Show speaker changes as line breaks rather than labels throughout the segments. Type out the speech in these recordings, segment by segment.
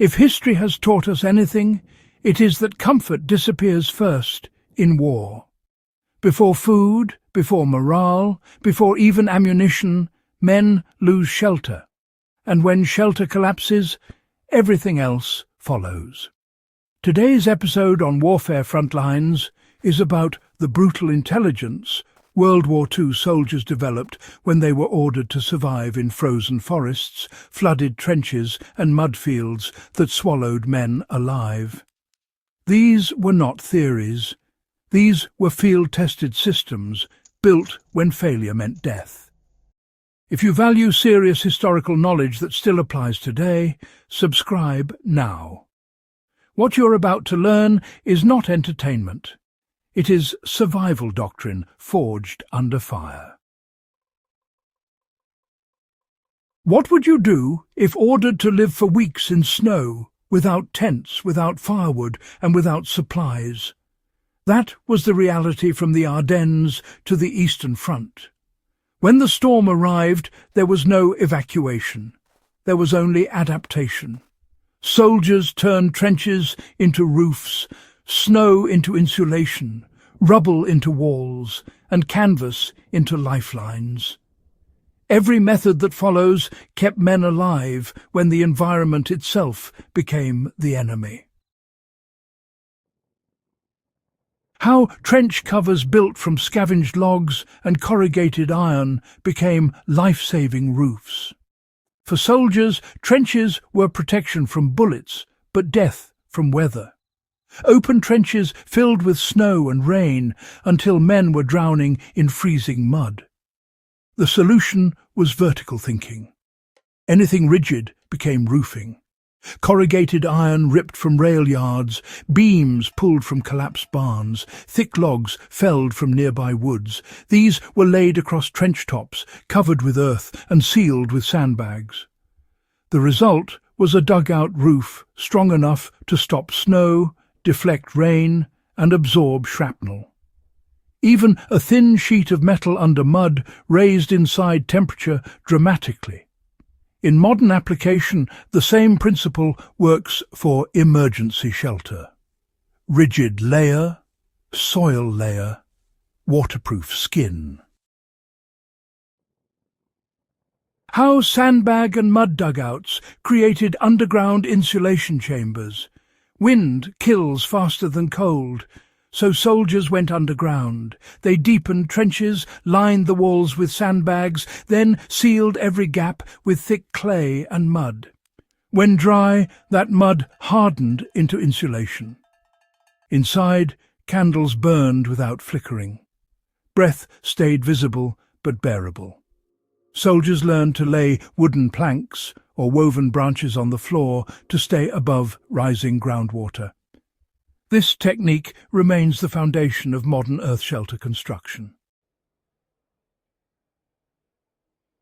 If history has taught us anything, it is that comfort disappears first in war. Before food, before morale, before even ammunition, men lose shelter. And when shelter collapses, everything else follows. Today's episode on Warfare Frontlines is about the brutal intelligence World War II soldiers developed when they were ordered to survive in frozen forests, flooded trenches and mud fields that swallowed men alive. These were not theories. These were field-tested systems, built when failure meant death. If you value serious historical knowledge that still applies today, subscribe now. What you're about to learn is not entertainment. It is survival doctrine forged under fire. What would you do if ordered to live for weeks in snow, without tents, without firewood, and without supplies? That was the reality from the Ardennes to the Eastern Front. When the storm arrived, there was no evacuation. There was only adaptation. Soldiers turned trenches into roofs, snow into insulation, rubble into walls, and canvas into lifelines. Every method that follows kept men alive when the environment itself became the enemy. How trench covers built from scavenged logs and corrugated iron became life-saving roofs. For soldiers, trenches were protection from bullets, but death from weather. Open trenches filled with snow and rain until men were drowning in freezing mud. The solution was vertical thinking. Anything rigid became roofing. Corrugated iron ripped from rail yards, beams pulled from collapsed barns, thick logs felled from nearby woods. These were laid across trench tops, covered with earth and sealed with sandbags. The result was a dugout roof strong enough to stop snow, deflect rain, and absorb shrapnel. Even a thin sheet of metal under mud raised inside temperature dramatically. In modern application, the same principle works for emergency shelter. Rigid layer, soil layer, waterproof skin. How sandbag and mud dugouts created underground insulation chambers. Wind kills faster than cold, so soldiers went underground. They deepened trenches, lined the walls with sandbags, then sealed every gap with thick clay and mud. When dry, that mud hardened into insulation. Inside, candles burned without flickering. Breath stayed visible but bearable. Soldiers learned to lay wooden planks or woven branches on the floor to stay above rising groundwater. This technique remains the foundation of modern earth shelter construction.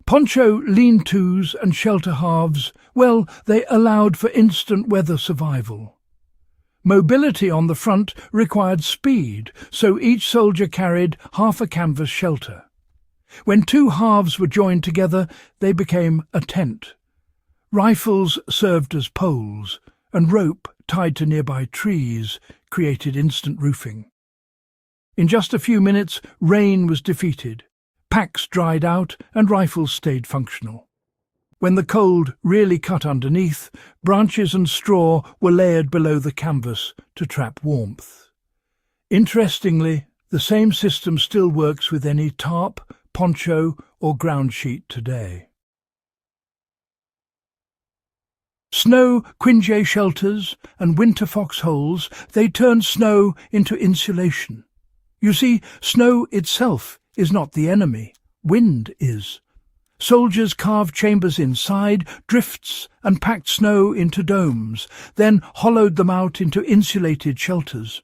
Poncho lean-tos and shelter halves, well, they allowed for instant weather survival. Mobility on the front required speed, so each soldier carried half a canvas shelter. When two halves were joined together, they became a tent. Rifles served as poles, and rope tied to nearby trees created instant roofing. In just a few minutes, rain was defeated, packs dried out, and rifles stayed functional. When the cold really cut underneath, branches and straw were layered below the canvas to trap warmth. Interestingly, the same system still works with any tarp, poncho, or ground sheet today. Snow quinjet shelters and winter foxholes, they turned snow into insulation. You see, snow itself is not the enemy, wind is. Soldiers carved chambers inside, drifts, and packed snow into domes, then hollowed them out into insulated shelters.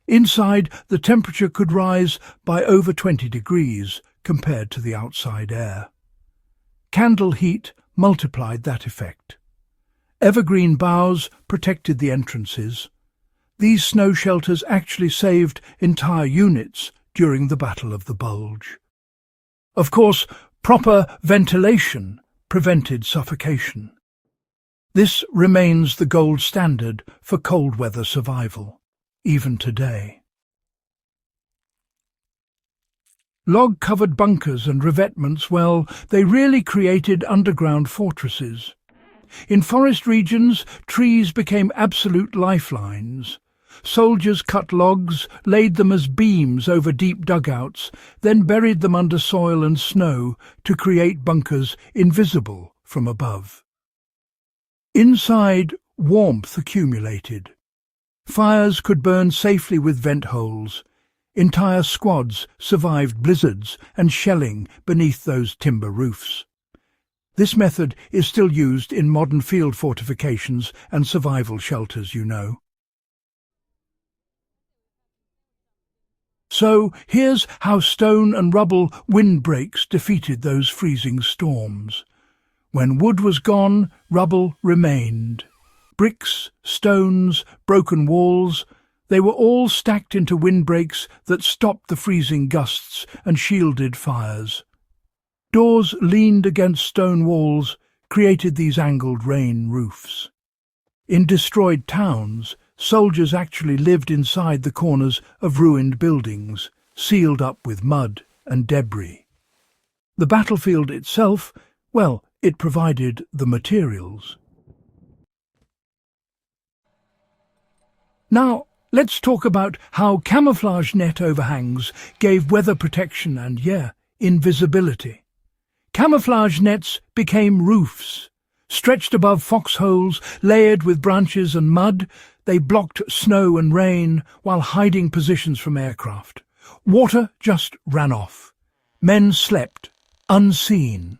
Inside, the temperature could rise by over 20 degrees compared to the outside air. Candle heat multiplied that effect. Evergreen boughs protected the entrances. These snow shelters actually saved entire units during the Battle of the Bulge. Of course, proper ventilation prevented suffocation. This remains the gold standard for cold weather survival, even today. Log-covered bunkers and revetments, well, they really created underground fortresses. In forest regions, trees became absolute lifelines. Soldiers cut logs, laid them as beams over deep dugouts, then buried them under soil and snow to create bunkers invisible from above. Inside, warmth accumulated. Fires could burn safely with vent holes. Entire squads survived blizzards and shelling beneath those timber roofs. This method is still used in modern field fortifications and survival shelters, you know. So here's how stone and rubble windbreaks defeated those freezing storms. When wood was gone, rubble remained. Bricks, stones, broken walls, they were all stacked into windbreaks that stopped the freezing gusts and shielded fires. Doors leaned against stone walls, created these angled rain roofs. In destroyed towns, soldiers actually lived inside the corners of ruined buildings, sealed up with mud and debris. The battlefield itself, well, it provided the materials. Now, let's talk about how camouflage net overhangs gave weather protection and, invisibility. Camouflage nets became roofs. Stretched above foxholes, layered with branches and mud, they blocked snow and rain while hiding positions from aircraft. Water just ran off. Men slept, unseen.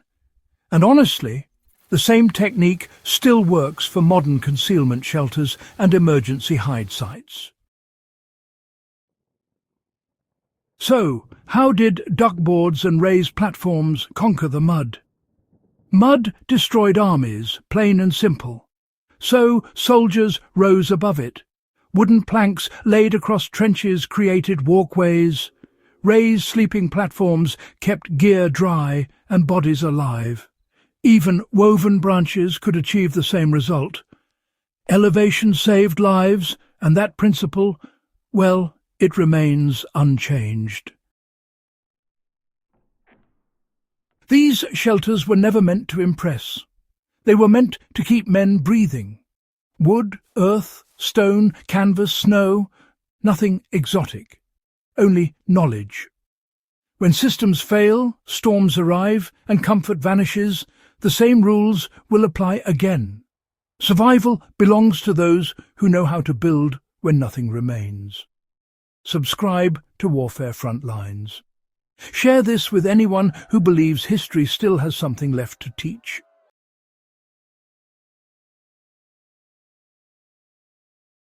And honestly, the same technique still works for modern concealment shelters and emergency hide sites. So, how did duckboards and raised platforms conquer the mud? Mud destroyed armies, plain and simple. So soldiers rose above it. Wooden planks laid across trenches created walkways. Raised sleeping platforms kept gear dry and bodies alive. Even woven branches could achieve the same result. Elevation saved lives, and that principle, well, it remains unchanged. These shelters were never meant to impress. They were meant to keep men breathing. Wood, earth, stone, canvas, snow, nothing exotic, only knowledge. When systems fail, storms arrive, and comfort vanishes, the same rules will apply again. Survival belongs to those who know how to build when nothing remains. Subscribe to Warfare Frontlines. Share this with anyone who believes history still has something left to teach.